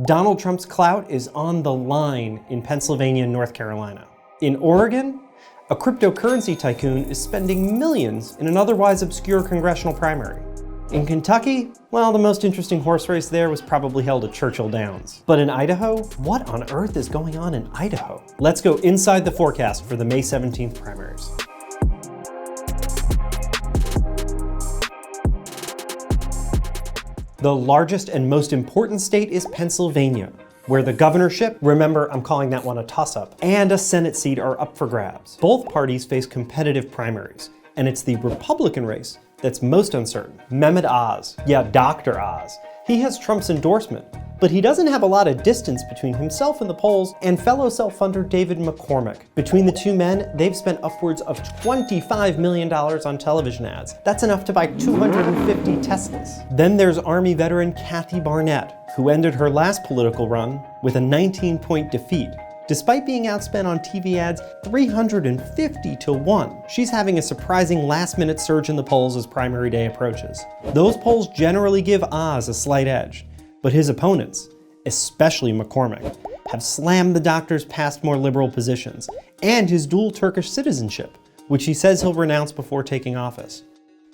Donald Trump's clout is on the line in Pennsylvania and North Carolina. In Oregon, a cryptocurrency tycoon is spending millions in an otherwise obscure congressional primary. In Kentucky, well, the most interesting horse race there was probably held at Churchill Downs. But in Idaho, what on earth is going on in Idaho? Let's go inside the forecast for the May 17th primaries. The largest and most important state is Pennsylvania, where the governorship, remember I'm calling that one a toss-up, and a Senate seat are up for grabs. Both parties face competitive primaries, and it's the Republican race that's most uncertain. Mehmet Oz, yeah, Dr. Oz, he has Trump's endorsement, but he doesn't have a lot of distance between himself and the polls and fellow self-funder David McCormick. Between the two men, they've spent upwards of $25 million on television ads. That's enough to buy 250 Teslas. Then there's Army veteran Kathy Barnett, who ended her last political run with a 19-point defeat. Despite being outspent on TV ads 350-1, she's having a surprising last-minute surge in the polls as primary day approaches. Those polls generally give Oz a slight edge, but his opponents, especially McCormick, have slammed the doctor's past more liberal positions and his dual Turkish citizenship, which he says he'll renounce before taking office.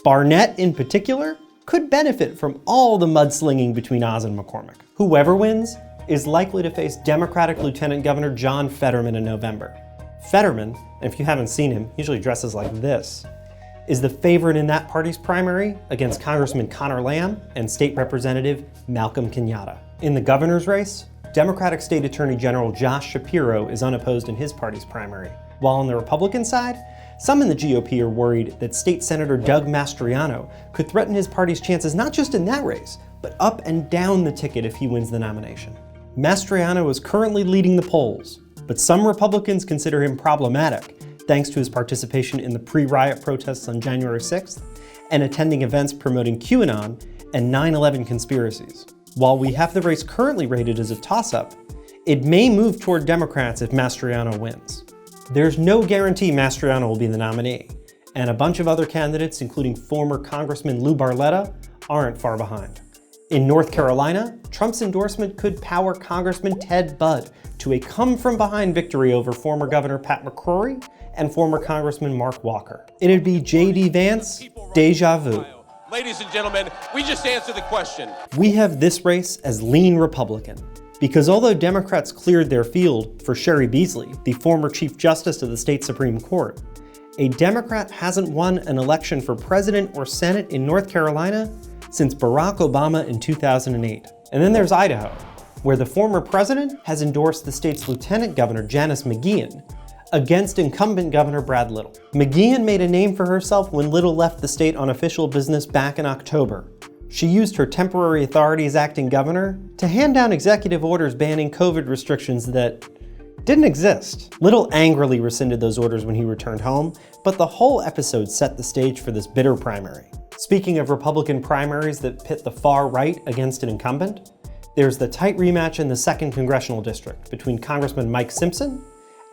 Barnett, in particular, could benefit from all the mudslinging between Oz and McCormick. Whoever wins is likely to face Democratic Lieutenant Governor John Fetterman in November. Fetterman, and if you haven't seen him, he usually dresses like this, is the favorite in that party's primary against Congressman Conor Lamb and State Representative Malcolm Kenyatta. In the governor's race, Democratic State Attorney General Josh Shapiro is unopposed in his party's primary. While on the Republican side, some in the GOP are worried that State Senator Doug Mastriano could threaten his party's chances not just in that race, but up and down the ticket if he wins the nomination. Mastriano is currently leading the polls, but some Republicans consider him problematic thanks to his participation in the pre-riot protests on January 6th and attending events promoting QAnon and 9/11 conspiracies. While we have the race currently rated as a toss-up, it may move toward Democrats if Mastriano wins. There's no guarantee Mastriano will be the nominee, and a bunch of other candidates, including former Congressman Lou Barletta, aren't far behind. In North Carolina, Trump's endorsement could power Congressman Ted Budd to a come-from-behind victory over former Governor Pat McCrory and former Congressman Mark Walker. It'd be J.D. Vance, deja vu. Ladies and gentlemen, we just answered the question. We have this race as lean Republican, because although Democrats cleared their field for Sherry Beasley, the former Chief Justice of the state Supreme Court, a Democrat hasn't won an election for president or Senate in North Carolina since Barack Obama in 2008. And then there's Idaho, where the former president has endorsed the state's Lieutenant Governor Janice McGeachin against incumbent Governor Brad Little. McGeachin made a name for herself when Little left the state on official business back in October. She used her temporary authority as acting governor to hand down executive orders banning COVID restrictions that didn't exist. Little angrily rescinded those orders when he returned home, but the whole episode set the stage for this bitter primary. Speaking of Republican primaries that pit the far right against an incumbent, there's the tight rematch in the 2nd Congressional District between Congressman Mike Simpson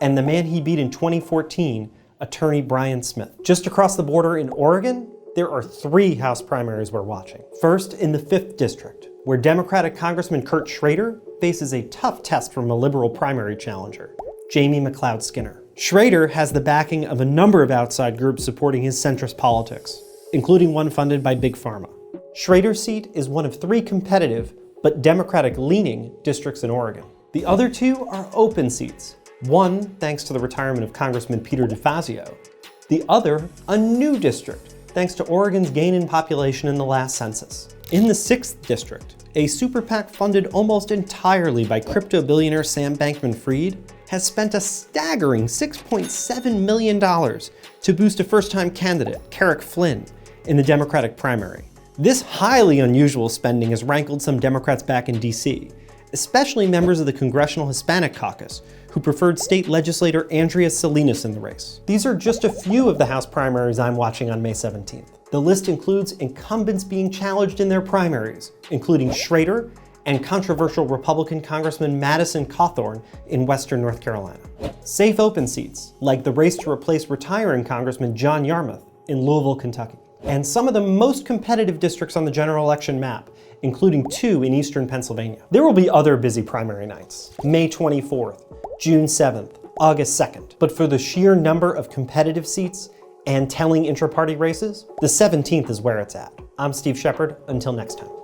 and the man he beat in 2014, Attorney Brian Smith. Just across the border in Oregon, there are 3 House primaries we're watching. First, in the 5th District, where Democratic Congressman Kurt Schrader faces a tough test from a liberal primary challenger, Jamie McLeod Skinner. Schrader has the backing of a number of outside groups supporting his centrist politics, including one funded by Big Pharma. Schrader's seat is one of 3 competitive, but Democratic-leaning districts in Oregon. The other 2 are open seats, one thanks to the retirement of Congressman Peter DeFazio, the other a new district thanks to Oregon's gain in population in the last census. In the 6th District, a super PAC funded almost entirely by crypto billionaire Sam Bankman-Fried has spent a staggering $6.7 million to boost a first-time candidate, Carrick Flynn, in the Democratic primary. This highly unusual spending has rankled some Democrats back in DC, especially members of the Congressional Hispanic Caucus, who preferred state legislator Andrea Salinas in the race. These are just a few of the House primaries I'm watching on May 17th. The list includes incumbents being challenged in their primaries, including Schrader and controversial Republican Congressman Madison Cawthorn in Western North Carolina. Safe open seats, like the race to replace retiring Congressman John Yarmuth in Louisville, Kentucky. And some of the most competitive districts on the general election map, including 2 in eastern Pennsylvania. There will be other busy primary nights, May 24th, June 7th, August 2nd. But for the sheer number of competitive seats and telling intra-party races, the 17th is where it's at. I'm Steve Shepard. Until next time.